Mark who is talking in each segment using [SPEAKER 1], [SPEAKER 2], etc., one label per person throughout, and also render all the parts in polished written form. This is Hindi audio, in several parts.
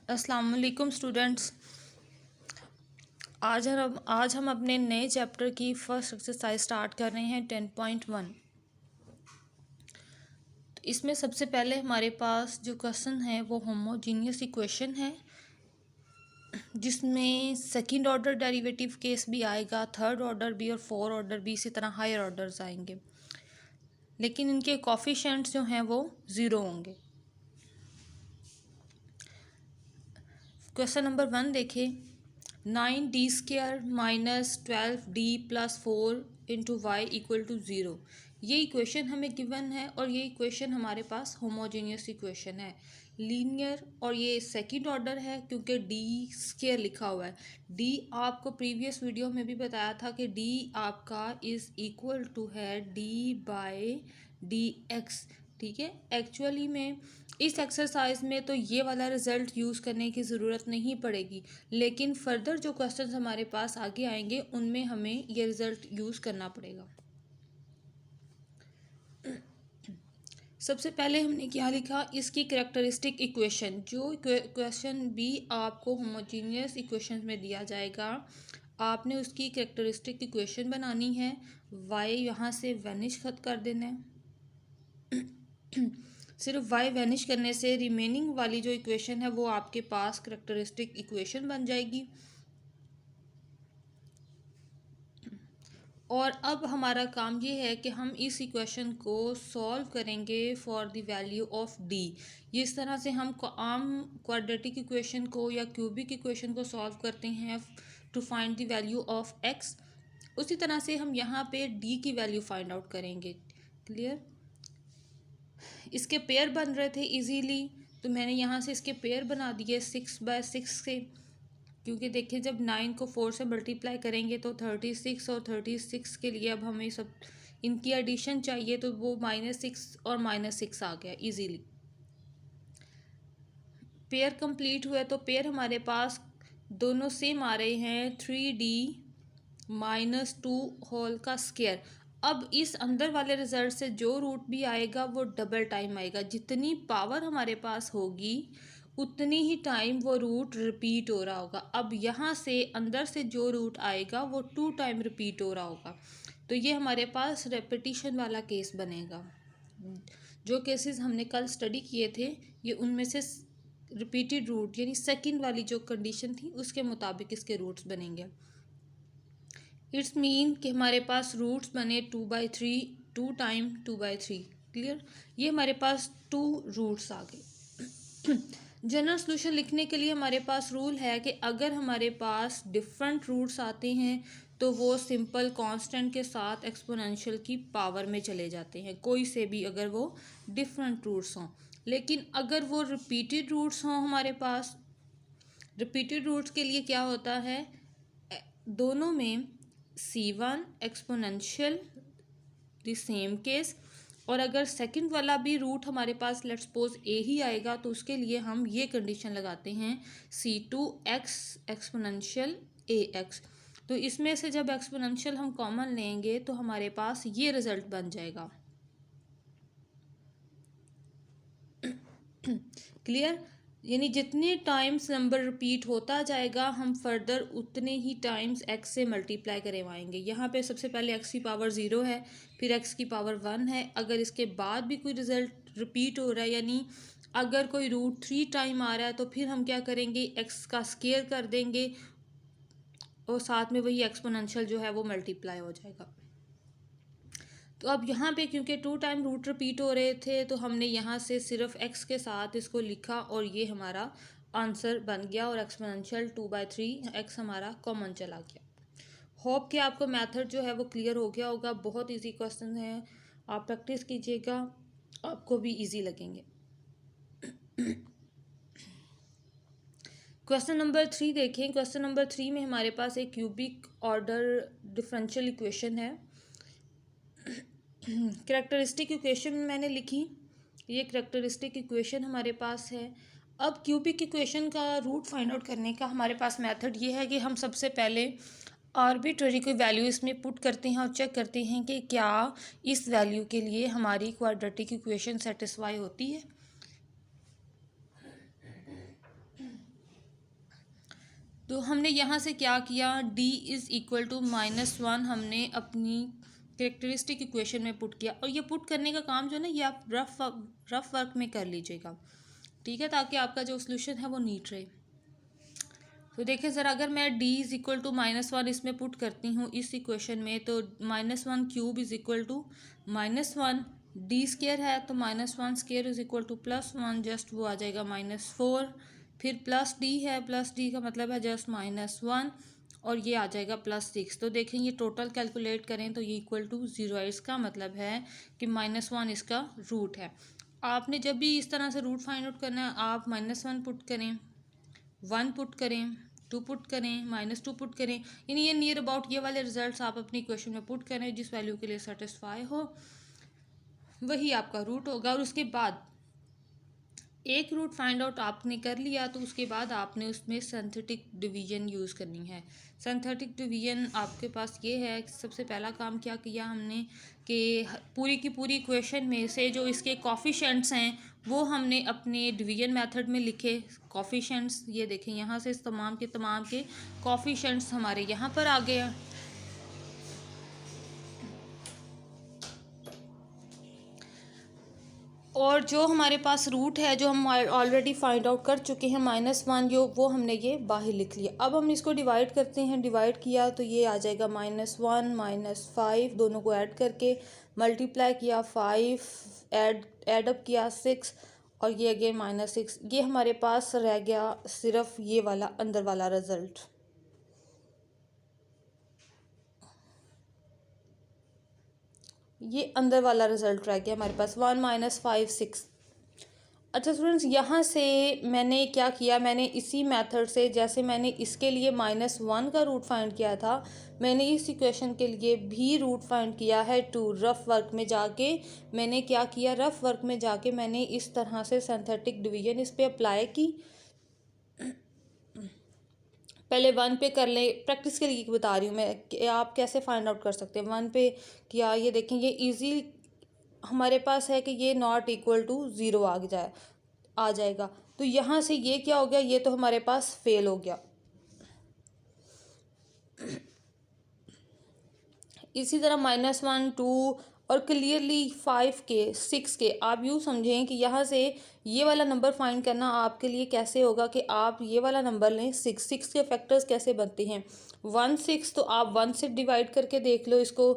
[SPEAKER 1] अस्सलाम वालेकुम स्टूडेंट्स। आज हम अपने नए चैप्टर की फर्स्ट एक्सरसाइज स्टार्ट कर रहे हैं 10.1। तो इसमें सबसे पहले हमारे पास जो क्वेश्चन है वो होमोजीनियस इक्वेशन है, जिसमें सेकंड ऑर्डर डेरिवेटिव केस भी आएगा, थर्ड ऑर्डर भी और फोर्थ ऑर्डर भी, इसी तरह हायर ऑर्डर्स आएंगे, लेकिन इनके कोफिशिएंट्स जो हैं वो ज़ीरो होंगे। क्वेश्चन नंबर 1 देखें। 9d² minus 12d+4 into Y equal to 0। ये इक्वेशन हमें गिवन है और ये इक्वेशन हमारे पास होमोजीनियस इक्वेशन है, लीनियर, और ये सेकंड ऑर्डर है क्योंकि d² लिखा हुआ है। d आपको प्रीवियस वीडियो में भी बताया था कि d आपका इज़ इक्वल टू है d/dx। ठीक है, एक्चुअली में इस एक्सरसाइज में तो ये वाला रिज़ल्ट यूज़ करने की ज़रूरत नहीं पड़ेगी, लेकिन फर्दर जो क्वेश्चंस हमारे पास आगे आएंगे उनमें हमें ये रिज़ल्ट यूज़ करना पड़ेगा। सबसे पहले हमने क्या लिखा, इसकी कैरेक्टरिस्टिक इक्वेशन। जो क्वेश्चन भी आपको होमोजीनियस इक्वेशन में दिया जाएगा, आपने उसकी कैरेक्टरिस्टिक इक्वेशन बनानी है। वाई यहाँ से वैनिश खत कर देना है। सिर्फ y वैनिश करने से रिमेनिंग वाली जो इक्वेशन है वो आपके पास कैरेक्टरिस्टिक इक्वेशन बन जाएगी। और अब हमारा काम ये है कि हम इस इक्वेशन को सॉल्व करेंगे for the value of d। इस तरह से हम आम क्वाड्रेटिक इक्वेशन को या क्यूबिक इक्वेशन को सॉल्व करते हैं to find the value of x, उसी तरह से हम यहाँ पे d की वैल्यू फाइंड आउट करेंगे। क्लियर? इसके पेयर बन रहे थे इजीली, तो मैंने यहाँ से इसके पेयर बना दिए 6/6 से, क्योंकि देखिए जब 9 को 4 से मल्टीप्लाई करेंगे तो 36, और 36 के लिए अब हमें सब इनकी एडिशन चाहिए, तो वो -6 और -6 आ गया इजीली। पेयर कंप्लीट हुए तो पेयर हमारे पास दोनों सेम आ रहे हैं, 3d-2 होल का स्क्वायर। अब इस अंदर वाले रिजल्ट से जो रूट भी आएगा वो डबल टाइम आएगा। जितनी पावर हमारे पास होगी उतनी ही टाइम वो रूट रिपीट हो रहा होगा। अब यहाँ से अंदर से जो रूट आएगा वो 2 टाइम रिपीट हो रहा होगा, तो ये हमारे पास रेपिटिशन वाला केस बनेगा। जो केसेस हमने कल स्टडी किए थे ये उनमें से रिपीटेड रूट यानी सेकंड वाली जो कंडीशन थी उसके मुताबिक इसके रूट्स बनेंगे। इट्स मीन कि हमारे पास रूट्स बने 2/3, 2 टाइम 2/3। क्लियर? ये हमारे पास 2 रूट्स आ गए। जनरल सोल्यूशन लिखने के लिए हमारे पास रूल है कि अगर हमारे पास डिफरेंट रूट्स आते हैं तो वो सिंपल कांस्टेंट के साथ एक्सपोनेंशियल की पावर में चले जाते हैं, कोई से भी अगर वो डिफरेंट रूट्स हों। लेकिन अगर वो रिपीटेड रूट्स हों हमारे पास, रिपीटेड रूट्स के लिए क्या होता है, दोनों में C1 exponential the same case, और अगर सेकंड वाला भी रूट हमारे पास लेट्स सपोज a ही आएगा तो उसके लिए हम ये कंडीशन लगाते हैं C2x एक्सपोनेंशियल ax। तो इसमें से जब एक्सपोनेंशियल हम कॉमन लेंगे तो हमारे पास ये रिजल्ट बन जाएगा। क्लियर? यानी जितने टाइम्स नंबर रिपीट होता जाएगा हम फर्दर उतने ही टाइम्स x से मल्टीप्लाई करवाएंगे। यहाँ पे सबसे पहले x की पावर 0 है, फिर x की पावर 1 है। अगर इसके बाद भी कोई रिजल्ट रिपीट हो रहा है, यानी अगर कोई रूट 3 टाइम आ रहा है, तो फिर हम क्या करेंगे, x का स्क्वायर कर देंगे और साथ में वही एक्सपोनेंशियल जो है वो मल्टीप्लाई हो जाएगा। तो अब यहाँ पे क्योंकि 2 टाइम रूट रिपीट हो रहे थे तो हमने यहाँ से सिर्फ x के साथ इसको लिखा और ये हमारा आंसर बन गया, और एक्सपोनेंशियल 2/3 x हमारा कॉमन चला गया। होप कि आपको मेथड जो है वो क्लियर हो गया होगा। बहुत इजी क्वेश्चन है, आप प्रैक्टिस कीजिएगा, आपको भी इजी लगेंगे। क्वेश्चन नंबर 3 देखें। क्वेश्चन नंबर 3 में हमारे पास एक क्यूबिक ऑर्डर डिफरेंशियल इक्वेशन है। कैरेक्टरिस्टिक इक्वेशन मैंने लिखी, ये कैरेक्टरिस्टिक इक्वेशन हमारे पास है। अब क्यूबिक इक्वेशन का रूट फाइंड आउट करने का हमारे पास मेथड ये है कि हम सबसे पहले आर्बिट्ररी कोई वैल्यू इसमें पुट करते हैं और चेक करते हैं कि क्या इस वैल्यू के लिए हमारी क्वाड्रेटिक इक्वेशन सेटिस्फाई होती है। तो हमने यहाँ से क्या किया, d इज़ इक्वल टू -1 हमने अपनी कैरेक्टरिस्टिक इक्वेशन में पुट किया। और ये पुट करने का काम जो है ना, ये आप रफ वर्क में कर लीजिएगा, ठीक है, ताकि आपका जो सोल्यूशन है वो नीट रहे। तो देखिए ज़रा, अगर मैं d इज़ इक्वल टू -1 इसमें पुट करती हूँ इस इक्वेशन में, तो -1 cube is equal to -1, D square है तो -1 square is equal to +1, just वो आ जाएगा -4, फिर प्लस डी है, प्लस डी का मतलब है जस्ट -1, और ये आ जाएगा +6। तो देखें ये टोटल कैलकुलेट करें तो ये इक्वल टू 0 है। इसका मतलब है कि -1 इसका रूट है। आपने जब भी इस तरह से रूट फाइंड आउट करना है, आप -1 पुट करें, 1 पुट करें, 2 पुट करें, -2 पुट करें, यानी ये नियर अबाउट ये वाले रिजल्ट्स आप अपनी इक्वेशन में पुट करें, जिस वैल्यू के लिए सेटिस्फाई हो वही आपका रूट होगा। और उसके बाद एक रूट फाइंड आउट आपने कर लिया, तो उसके बाद आपने उसमें सिंथेटिक डिवीजन यूज़ करनी है। सिंथेटिक डिवीजन आपके पास ये है कि सबसे पहला काम क्या किया हमने कि पूरी की पूरी इक्वेशन में से जो इसके कॉफिशेंट्स हैं वो हमने अपने डिवीजन मेथड में लिखे। कॉफिशेंट्स ये देखें, यहाँ से इस तमाम के कॉफिशेंट्स हमारे यहाँ पर आ गए हैं। और जो हमारे पास रूट है जो हम ऑलरेडी फाइंड आउट कर चुके हैं -1, जो वो हमने ये बाहर लिख लिया। अब हम इसको डिवाइड करते हैं, डिवाइड किया तो ये आ जाएगा -1 -5, दोनों को ऐड करके मल्टीप्लाई किया 5, ऐड अप किया 6, और ये अगेन -6। ये हमारे पास रह गया सिर्फ ये वाला अंदर वाला रिजल्ट। ये अंदर वाला रिजल्ट रह गया हमारे पास 1 -5 6। अच्छा स्टूडेंट्स, यहाँ से मैंने क्या किया, मैंने इसी मेथड से जैसे मैंने इसके लिए -1 का रूट फाइंड किया था, मैंने इस इक्वेशन के लिए भी रूट फाइंड किया है। टू रफ वर्क में जाके मैंने क्या किया, रफ वर्क में जाके मैंने इस तरह से सिंथेटिक डिवीजन इस पर अप्लाई की। पहले 1 पे कर लें, प्रैक्टिस के लिए बता रही हूँ मैं कि आप कैसे फाइंड आउट कर सकते हैं। 1 पे किया, ये देखें ये इजी हमारे पास है कि ये नॉट इक्वल टू 0 आ जाएगा। तो यहाँ से ये क्या हो गया, ये तो हमारे पास फेल हो गया। इसी तरह -1 2 और क्लियरली 5 के 6 के, आप यूँ समझें कि यहाँ से ये वाला नंबर फाइंड करना आपके लिए कैसे होगा कि आप ये वाला नंबर लें। 6 के फैक्टर्स कैसे बनते हैं, 1 6, तो आप 1 से डिवाइड करके देख लो इसको।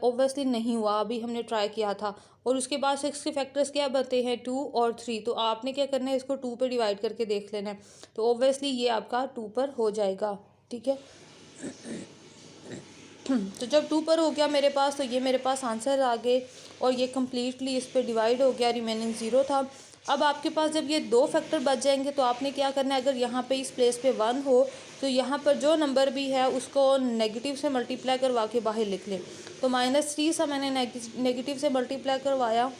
[SPEAKER 1] ओब्वियसली नहीं हुआ, अभी हमने ट्राई किया था। और उसके बाद 6 के फैक्टर्स क्या बनते हैं, 2 और 3, तो आपने क्या करना है, इसको 2 पे डिवाइड करके देख लेना है। तो ओब्वियसली ये आपका 2 पर हो जाएगा, ठीक है। तो जब 2 पर हो गया मेरे पास, तो ये मेरे पास आंसर आ गए और ये कम्प्लीटली इस पर डिवाइड हो गया, रिमेनिंग 0 था। अब आपके पास जब ये 2 फैक्टर बच जाएंगे तो आपने क्या करना है, अगर यहाँ पे इस प्लेस पे 1 हो तो यहाँ पर जो नंबर भी है उसको नेगेटिव से मल्टीप्लाई करवा के बाहर लिख लें। तो -3 से मैंने नेगेटिव से मल्टीप्लाई करवाया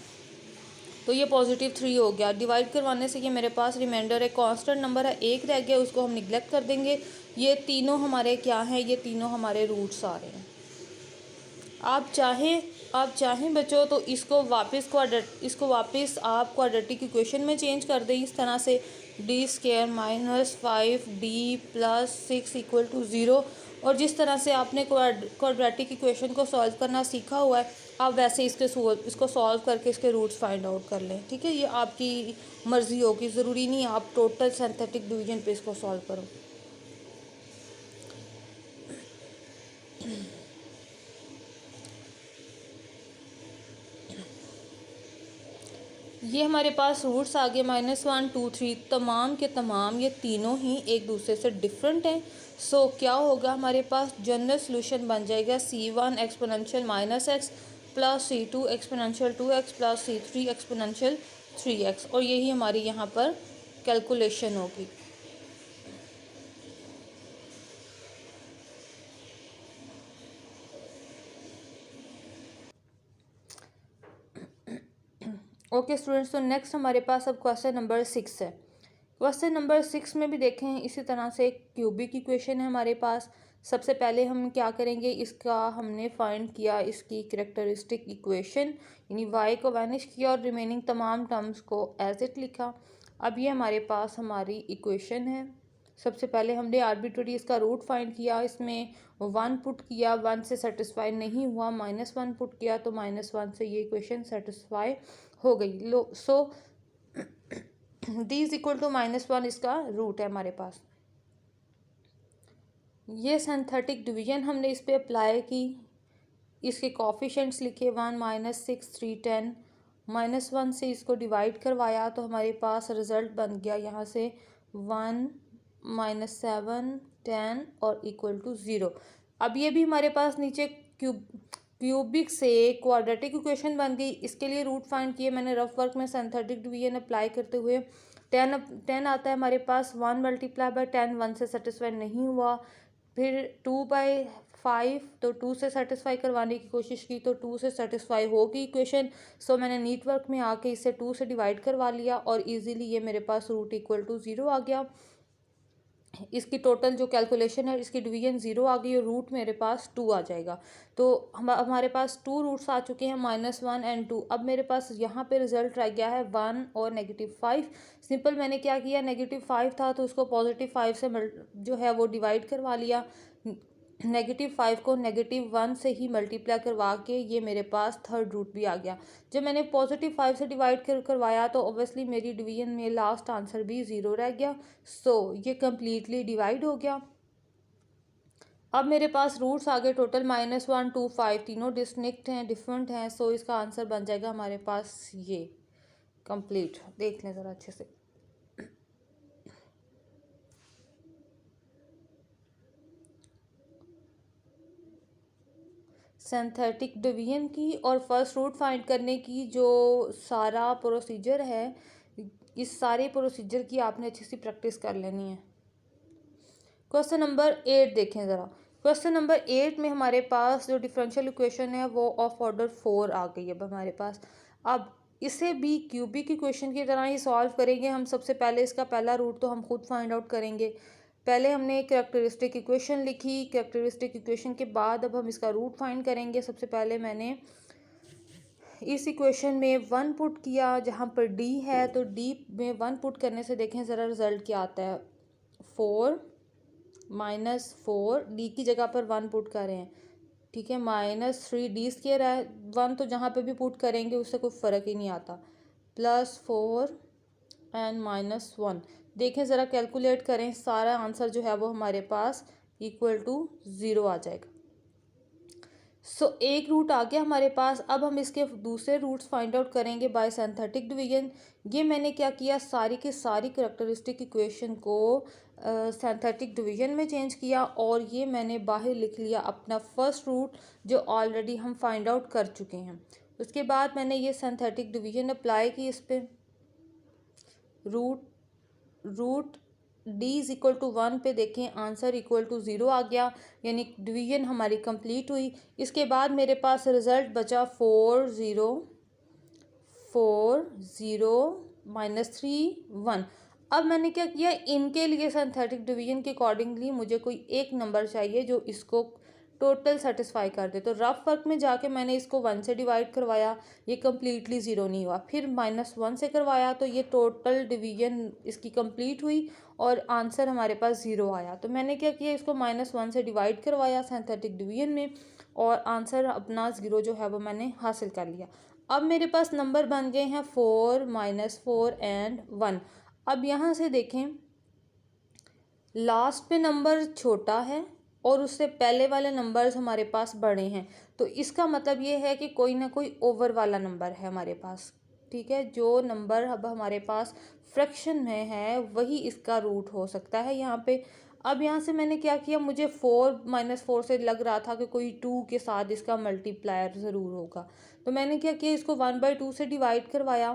[SPEAKER 1] तो ये +3 हो गया। डिवाइड करवाने से ये मेरे पास रिमाइंडर है, कांस्टेंट नंबर है, 1 रह गया, उसको हम निगलेक्ट कर देंगे। ये तीनों हमारे क्या हैं, ये तीनों हमारे रूट्स आ रहे हैं। आप चाहें बच्चों तो इसको वापस आप क्वाड्रेटिक इक्वेशन में चेंज कर दें इस तरह से, डी स्केयर -5d + 6 = 0। और जिस तरह से आपने क्वाड्रेटिक इक्वेशन को सॉल्व करना सीखा हुआ है, आप वैसे इसको सॉल्व करके इसके रूट्स फाइंड आउट कर लें, ठीक है। ये आपकी मर्ज़ी होगी, ज़रूरी नहीं आप टोटल सिंथेटिक डिवीजन पे इसको सॉल्व करो। ये हमारे पास रूट्स आ गए -1 2 3, तमाम के तमाम ये तीनों ही एक दूसरे से डिफरेंट हैं। सो क्या होगा, हमारे पास जनरल सोल्यूशन बन जाएगा C1 exponential -x + C2 exponential 2x + C3 exponential 3x, और यही हमारी यहाँ पर कैलकुलेशन होगी। ओके स्टूडेंट्स, तो नेक्स्ट हमारे पास अब क्वेश्चन नंबर 6 है। क्वेश्चन नंबर 6 में भी देखें इसी तरह से एक क्यूबिक इक्वेशन है हमारे पास। सबसे पहले हम क्या करेंगे, इसका हमने फाइंड किया इसकी कैरेक्टरिस्टिक इक्वेशन, यानी y को वैनिश किया और रिमेनिंग तमाम टर्म्स को एज इट लिखा। अब ये हमारे पास हमारी इक्वेशन है। सबसे पहले हमने आर्बिट्रेरी इसका रूट फाइंड किया, इसमें 1 पुट किया, 1 से सेटिस्फाई नहीं हुआ, -1 पुट किया तो -1 से ये इक्वेशन सेटिस्फाई हो गई। लो सो डी इज इक्वल टू -1 इसका रूट है हमारे पास। ये सिंथेटिक डिवीजन हमने इस पे अप्लाई की, इसके कोफिशिएंट्स लिखे 1 -6 3 10, -1 से इसको डिवाइड करवाया तो हमारे पास रिजल्ट बन गया यहाँ से 1 -7 10 और इक्वल टू 0। अब ये भी हमारे पास नीचे क्यूबिक से क्वाड्रेटिक इक्वेशन बन गई। इसके लिए रूट फाइंड किए मैंने रफ वर्क में सिंथेटिक डिवीजन अप्लाई करते हुए। 10 आता है हमारे पास, 1 × 10 1 से सेटिस्फाई नहीं हुआ, फिर 2/5 तो 2 से सेटिस्फाई करवाने की कोशिश की तो 2 से सेटिस्फाई होगी इक्वेशन। सो मैंने नीट वर्क में आके इसे 2 से डिवाइड करवा लिया और इजीली ये मेरे पास रूट इक्वल टू 0 आ गया। इसकी टोटल जो कैलकुलेशन है इसकी डिवीजन 0 आ गई और रूट मेरे पास 2 आ जाएगा। तो हमारे पास 2 रूट्स आ चुके हैं, -1 एंड 2। अब मेरे पास यहाँ पे रिजल्ट रह गया है 1 और -5। सिंपल मैंने क्या किया, -5 था तो उसको +5 से जो है वो डिवाइड करवा लिया। -5 को -1 से ही मल्टीप्लाई करवा के ये मेरे पास थर्ड रूट भी आ गया। जब मैंने +5 से डिवाइड करवाया तो ऑब्वियसली मेरी डिवीजन में लास्ट आंसर भी 0 रह गया। सो ये कम्प्लीटली डिवाइड हो गया। अब मेरे पास रूट्स आ गए टोटल -1 2 5, तीनों डिस्टिंक्ट हैं, डिफरेंट हैं। सो इसका आंसर बन जाएगा हमारे पास ये कंप्लीट। देख लें ज़रा अच्छे से। सिंथेटिक डिवीजन की और फर्स्ट रूट फाइंड करने की जो सारा प्रोसीजर है, इस सारे प्रोसीजर की आपने अच्छी सी प्रैक्टिस कर लेनी है। क्वेश्चन नंबर 8 देखें ज़रा। क्वेश्चन नंबर 8 में हमारे पास जो डिफरेंशियल इक्वेशन है वो ऑफ ऑर्डर 4 आ गई है अब हमारे पास। अब इसे भी क्यूबिक इक्वेशन की तरह ही सॉल्व करेंगे हम। सबसे पहले इसका पहला रूट तो हम खुद फाइंड आउट करेंगे। पहले हमने कैरेक्टरिस्टिक इक्वेशन लिखी, कैरेक्टरिस्टिक इक्वेशन के बाद अब हम इसका रूट फाइंड करेंगे। सबसे पहले मैंने इस इक्वेशन में 1 पुट किया, जहाँ पर डी है तो डी में 1 पुट करने से देखें ज़रा रिजल्ट क्या आता है। 4 -4 डी की जगह पर 1 पुट कर रहे हैं, ठीक है। -3 डी स्क्वायर है, 1 तो जहाँ पे भी पुट करेंगे उससे कोई फ़र्क ही नहीं आता। +4 एंड -1 देखें ज़रा, कैलकुलेट करें, सारा आंसर जो है वो हमारे पास इक्वल टू 0 आ जाएगा। सो एक रूट आ गया हमारे पास। अब हम इसके दूसरे रूट्स फाइंड आउट करेंगे बाय सिंथेटिक डिवीजन। ये मैंने क्या किया, सारी की सारी कैरेक्टरिस्टिक इक्वेशन को सिंथेटिक डिवीजन में चेंज किया और ये मैंने बाहर लिख लिया अपना फर्स्ट रूट जो ऑलरेडी हम फाइंड आउट कर चुके हैं। उसके बाद मैंने ये सिंथेटिक डिवीजन अप्लाई की इस पर। Root D is equal to 1 पे देखें आंसर इक्वल टू 0 आ गया, यानी डिवीजन हमारी कंप्लीट हुई। इसके बाद मेरे पास रिजल्ट बचा 4 0 4 0 -3 1। अब मैंने क्या किया, इनके लिए सिंथेटिक डिवीजन के अकॉर्डिंगली मुझे कोई एक नंबर चाहिए जो इसको टोटल सेटिस्फाई कर दे। तो रफ वर्क में जाके मैंने इसको 1 से डिवाइड करवाया, ये कम्प्लीटली 0 नहीं हुआ। फिर -1 से करवाया तो ये टोटल डिवीजन इसकी कंप्लीट हुई और आंसर हमारे पास 0 आया। तो मैंने क्या किया, इसको -1 से डिवाइड करवाया सिंथेटिक डिवीजन में और आंसर अपना 0 जो है वो मैंने हासिल कर लिया। अब मेरे पास नंबर बन गए हैं 4 -4 एंड 1। अब यहाँ से देखें, लास्ट पे नंबर छोटा है और उससे पहले वाले नंबर्स हमारे पास बड़े हैं, तो इसका मतलब ये है कि कोई ना कोई ओवर वाला नंबर है हमारे पास, ठीक है। जो नंबर अब हमारे पास फ्रैक्शन में है वही इसका रूट हो सकता है यहाँ पे। अब यहाँ से मैंने क्या किया, मुझे 4 -4 से लग रहा था कि कोई 2 के साथ इसका मल्टीप्लायर ज़रूर होगा, तो मैंने क्या किया, इसको 1/2 से डिवाइड करवाया।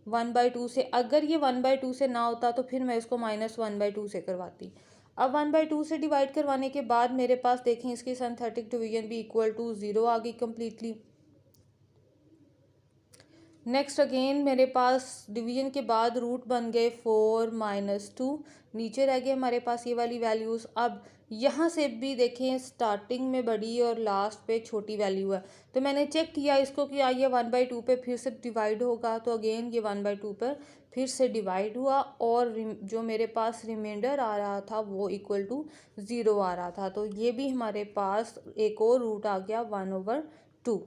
[SPEAKER 1] 1/2 से, अगर ये 1/2 से ना होता तो फिर मैं इसको -1/2 से करवाती। अब 1/2 से डिवाइड करवाने के बाद मेरे पास देखें इसकी सिंथेटिक डिवीजन भी इक्वल टू 0 आ गई कम्प्लीटली। नेक्स्ट अगेन मेरे पास डिवीजन के बाद रूट बन गए 4 -2, नीचे रह गए हमारे पास ये वाली वैल्यूज़। अब यहाँ से भी देखें स्टार्टिंग में बड़ी और लास्ट पे छोटी वैल्यू है, तो मैंने चेक किया इसको कि ये 1/2 पे फिर से डिवाइड होगा, तो अगेन ये 1/2 पर फिर से डिवाइड हुआ और जो मेरे पास रिमाइंडर आ रहा था वो इक्वल टू 0 आ रहा था। तो ये भी हमारे पास एक और रूट आ गया 1/2।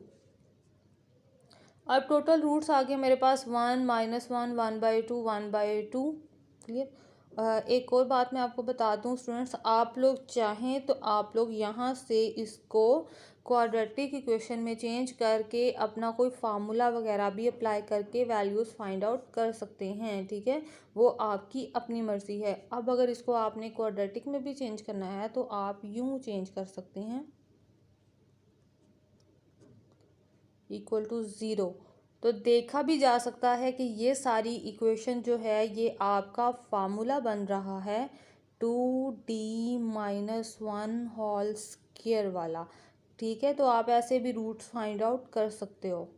[SPEAKER 1] अब टोटल रूट्स आ गए मेरे पास 1 -1 1/2 1/2। क्लियर। एक और बात मैं आपको बता दूं स्टूडेंट्स, आप लोग चाहें तो आप लोग यहाँ से इसको क्वाड्रेटिक इक्वेशन में चेंज करके अपना कोई फार्मूला वगैरह भी अप्लाई करके वैल्यूज़ फाइंड आउट कर सकते हैं। ठीक है, वो आपकी अपनी मर्ज़ी है। अब अगर इसको आपने क्वाड्रेटिक में भी चेंज करना है तो आप यूँ चेंज कर सकते हैं, इक्वल टू 0। तो देखा भी जा सकता है कि ये सारी इक्वेशन जो है ये आपका फार्मूला बन रहा है 2D-1 होल स्क्वायर वाला। ठीक है, तो आप ऐसे भी रूट्स फाइंड आउट कर सकते हो।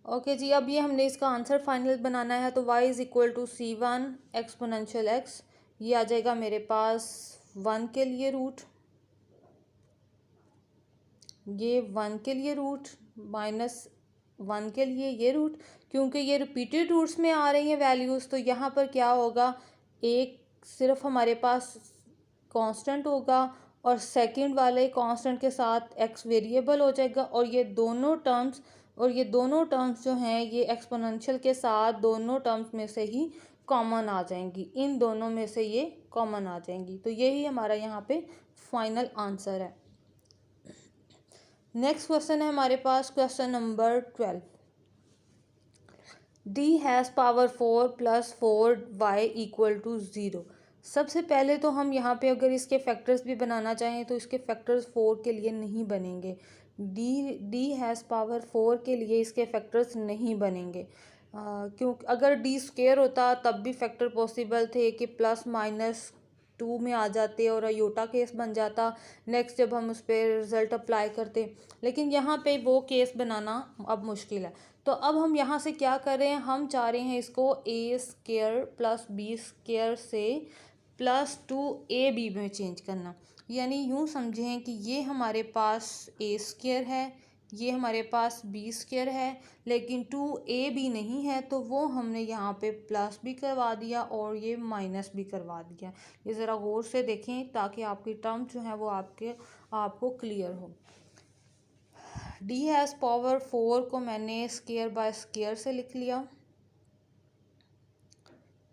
[SPEAKER 1] ओके जी, अब ये हमने इसका आंसर फाइनल बनाना है। तो y is equal to C1 exponential x, ये आ जाएगा मेरे पास 1 के लिए रूट, ये 1 के लिए रूट, -1 के लिए ये रूट। क्योंकि ये रिपीटेड रूट्स में आ रही हैं वैल्यूज़, तो यहाँ पर क्या होगा, एक सिर्फ हमारे पास कांस्टेंट होगा और सेकंड वाले कांस्टेंट के साथ x वेरिएबल हो जाएगा। और ये दोनों टर्म्स जो हैं ये एक्सपोनेंशियल के साथ दोनों टर्म्स में से ही कॉमन आ जाएंगी, इन दोनों में से ये कॉमन आ जाएंगी। तो यही हमारा यहाँ पे फाइनल आंसर है। नेक्स्ट क्वेश्चन है हमारे पास question number 12। d has power 4 + 4y equal to 0। सबसे पहले तो हम यहाँ पे अगर इसके फैक्टर्स भी बनाना चाहें तो इसके फैक्टर्स 4 के लिए नहीं बनेंगे। d हैज़ पावर 4 के लिए इसके फैक्टर्स नहीं बनेंगे, क्योंकि अगर d स्क्वायर होता तब भी फैक्टर पॉसिबल थे कि +-2 में आ जाते और अयोटा केस बन जाता नेक्स्ट जब हम उस पर रिजल्ट अप्लाई करते। लेकिन यहाँ पे वो केस बनाना अब मुश्किल है। तो अब हम यहाँ से क्या कर रहे हैं, हम चाह रहे हैं इसको a² + b² से +2ab में चेंज करना। यानी यूँ समझें कि ये हमारे पास a² है, ये हमारे पास b² है, लेकिन 2ab नहीं है, तो वो हमने यहाँ पे प्लस भी करवा दिया और ये माइनस भी करवा दिया। ये ज़रा गौर से देखें ताकि आपकी टर्म जो है वो आपको क्लियर हो। d हैज़ पावर 4 को मैंने स्क्वायर बाय स्क्वायर से लिख लिया,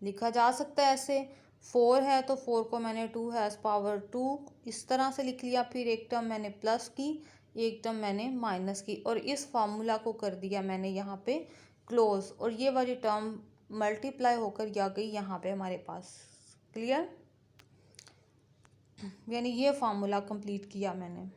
[SPEAKER 1] लिखा जा सकता है ऐसे। 4 है तो 4 को मैंने 2 हैज़ पावर 2 इस तरह से लिख लिया। फिर एक टर्म मैंने प्लस की, एक टर्म मैंने माइनस की, और इस फार्मूला को कर दिया मैंने यहाँ पे क्लोज, और ये वाली टर्म मल्टीप्लाई होकर आ गई यहाँ पे हमारे पास। क्लियर, यानी ये फार्मूला कंप्लीट किया मैंने।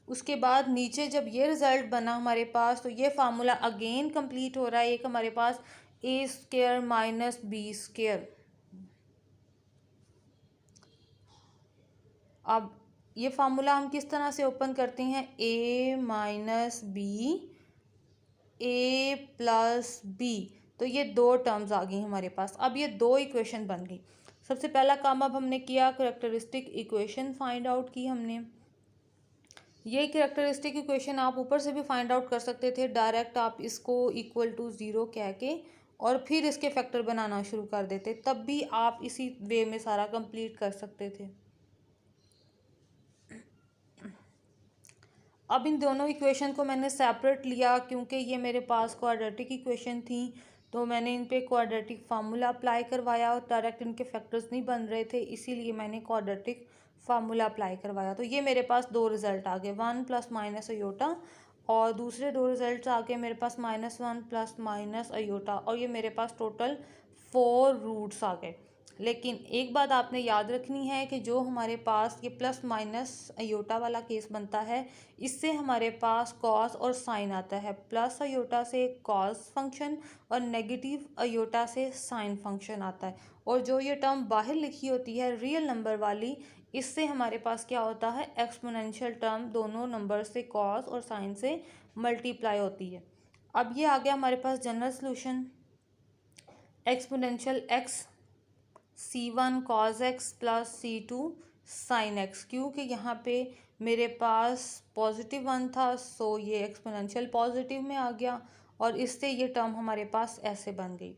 [SPEAKER 1] उसके बाद नीचे जब ये रिज़ल्ट बना हमारे पास, तो ये फार्मूला अगेन कंप्लीट हो रहा है। एक हमारे पास a² - b²। अब ये फार्मूला हम किस तरह से ओपन करते हैं, a - b a + b, तो ये दो टर्म्स आ गई हमारे पास। अब ये दो इक्वेशन बन गई। सबसे पहला काम अब हमने किया, कैरेक्टरिस्टिक इक्वेशन फाइंड आउट की हमने। ये कैरेक्टरिस्टिक इक्वेशन आप ऊपर से भी फाइंड आउट कर सकते थे, डायरेक्ट आप इसको इक्वल टू 0 कह के और फिर इसके फैक्टर बनाना शुरू कर देते, तब भी आप इसी वे में सारा कंप्लीट कर सकते थे। अब इन दोनों इक्वेशन को मैंने सेपरेट लिया क्योंकि ये मेरे पास क्वाड्रेटिक इक्वेशन थी, तो मैंने इन पे क्वाड्रेटिक फार्मूला अप्लाई करवाया और डायरेक्ट इनके फैक्टर्स नहीं बन रहे थे, इसीलिए मैंने क्वाड्रेटिक फार्मूला अप्लाई करवाया। तो ये मेरे पास दो रिजल्ट आ गए, 1 + -अयोटा, और दूसरे दो रिजल्ट आ गए मेरे पास -1 + -अयोटा, और ये मेरे पास टोटल 4 रूट्स आ गए। लेकिन एक बात आपने याद रखनी है कि जो हमारे पास ये + - अयोटा वाला केस बनता है, इससे हमारे पास कॉस और साइन आता है। प्लस अयोटा से कॉस फंक्शन और नेगेटिव अयोटा से साइन फंक्शन आता है। और जो ये टर्म बाहर लिखी होती है रियल नंबर वाली, इससे हमारे पास क्या होता है, एक्सपोनेंशियल टर्म दोनों नंबर से कॉस और साइन से मल्टीप्लाई होती है। अब ये आ गया हमारे पास general solution, exponential x C1 cos x plus C2 sin x, क्योंकि यहाँ पे मेरे पास पॉजिटिव 1 था, सो ये एक्सपोनेंशियल पॉजिटिव में आ गया और इससे ये टर्म हमारे पास ऐसे बन गई।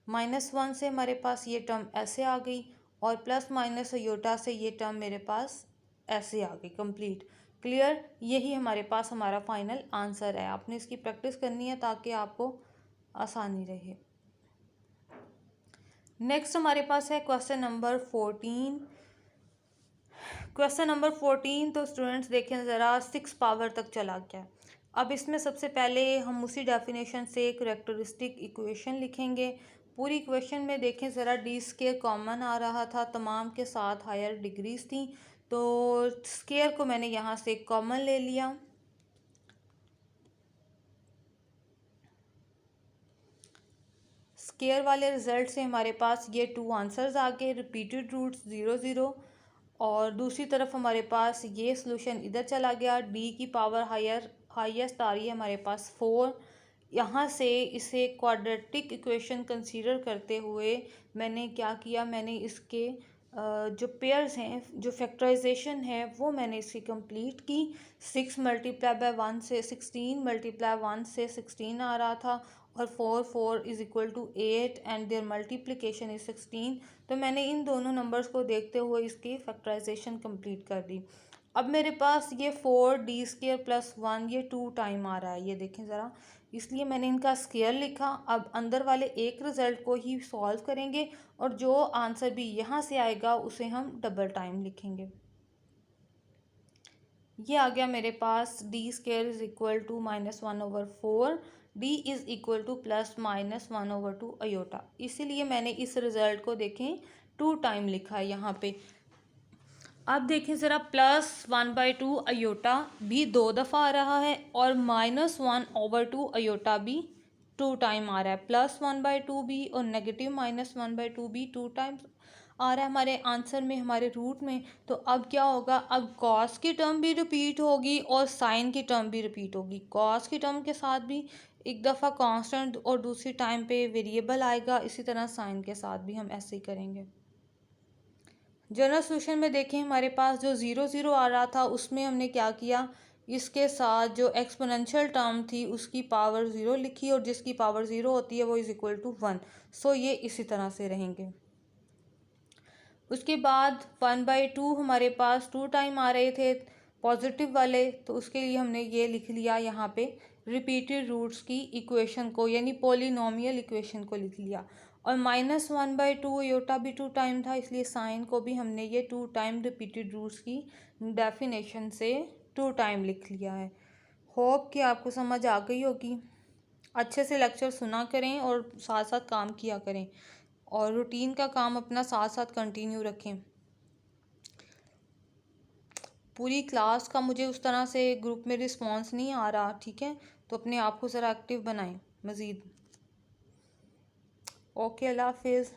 [SPEAKER 1] -1 से हमारे पास ये टर्म ऐसे आ गई और प्लस माइनस अयोटा से ये टर्म मेरे पास ऐसे आ गई। Complete, clear. यही हमारे पास हमारा फाइनल आंसर है। आपने इसकी प्रैक्टिस करनी है ताकि आपको आसानी रहे। नेक्स्ट हमारे पास है क्वेश्चन नंबर 14। क्वेश्चन नंबर 14 तो स्टूडेंट्स देखें ज़रा 6 पावर तक चला गया। अब इसमें सबसे पहले हम उसी डेफिनेशन से करैक्टरिस्टिक इक्वेशन लिखेंगे। पूरी इक्वेशन में देखें ज़रा डी स्केयर कॉमन आ रहा था, तमाम के साथ हायर डिग्रीज थी, तो स्केयर को मैंने यहाँ से कॉमन ले लिया। स्केयर वाले रिजल्ट से हमारे पास ये 2 आंसर्स आ गए, रिपीटेड रूट्स 0 0, और दूसरी तरफ हमारे पास ये सॉल्यूशन इधर चला गया। डी की पावर हाईएस्ट आ रही है हमारे पास 4। यहाँ से इसे क्वाड्रेटिक इक्वेशन कंसीडर करते हुए मैंने क्या किया, मैंने इसके जो पेयर्स हैं, जो फैक्टराइजेशन है वो मैंने इसकी कंप्लीट की। 6 मल्टीप्लाई बाय 1 से 16, मल्टीप्लाई 1 से 16 आ रहा था, और 4 is equal to 8 and their multiplication is 16। तो मैंने इन दोनों नंबर्स को देखते हुए इसकी फैक्टराइजेशन कंप्लीट कर दी। अब मेरे पास ये 4 डी स्केयर प्लस 1 ये 2 टाइम आ रहा है, ये देखें ज़रा, इसलिए मैंने इनका स्केयर लिखा। अब अंदर वाले एक रिज़ल्ट को ही सॉल्व करेंगे और जो आंसर भी यहाँ से आएगा उसे हम डबल टाइम लिखेंगे। ये आ गया मेरे पास D square is equal to -1/4, D is equal to plus -1/2 iota. इसीलिए मैंने इस रिज़ल्ट को देखें 2 टाइम लिखा है यहाँ पे। अब देखें ज़रा, +1/2 अयोटा भी 2 दफ़ा आ रहा है और -1/2 अयोटा भी 2 टाइम आ रहा है। +1/2 भी और नेगेटिव -1/2 भी 2 टाइम्स आ रहा है हमारे आंसर में, हमारे रूट में। तो अब क्या होगा, अब कॉस की टर्म भी रिपीट होगी और साइन की टर्म भी रिपीट होगी। कॉस की टर्म के साथ भी एक दफ़ा कांस्टेंट और दूसरी टाइम पे वेरिएबल आएगा, इसी तरह साइन के साथ भी हम ऐसे ही करेंगे। जनरल सोल्यूशन में देखें हमारे पास जो 0 0 आ रहा था उसमें हमने क्या किया, इसके साथ जो एक्सपोनेंशियल टर्म थी उसकी पावर 0 लिखी और जिसकी पावर 0 होती है वो इज़ इक्वल टू 1। सो ये इसी तरह से रहेंगे। उसके बाद 1/2 हमारे पास 2 टाइम आ रहे थे पॉजिटिव वाले, तो उसके लिए हमने ये लिख लिया यहाँ पे रिपीटेड रूट्स की इक्वेशन को, यानी पॉलिनोमियल इक्वेशन को लिख लिया। और -1/2 अयोटा भी 2 टाइम था, इसलिए साइन को भी हमने ये 2 टाइम रिपीटेड रूट्स की डेफिनेशन से 2 टाइम लिख लिया है। होप कि आपको समझ आ गई होगी। अच्छे से लेक्चर सुना करें और साथ साथ काम किया करें और रूटीन का काम अपना साथ साथ कंटिन्यू रखें। पूरी क्लास का मुझे उस तरह से ग्रुप में रिस्पांस नहीं आ रहा, ठीक है, तो अपने आप को ज़रा एक्टिव बनाएं मज़ीद। ओके, अल्लाह हाफिज़।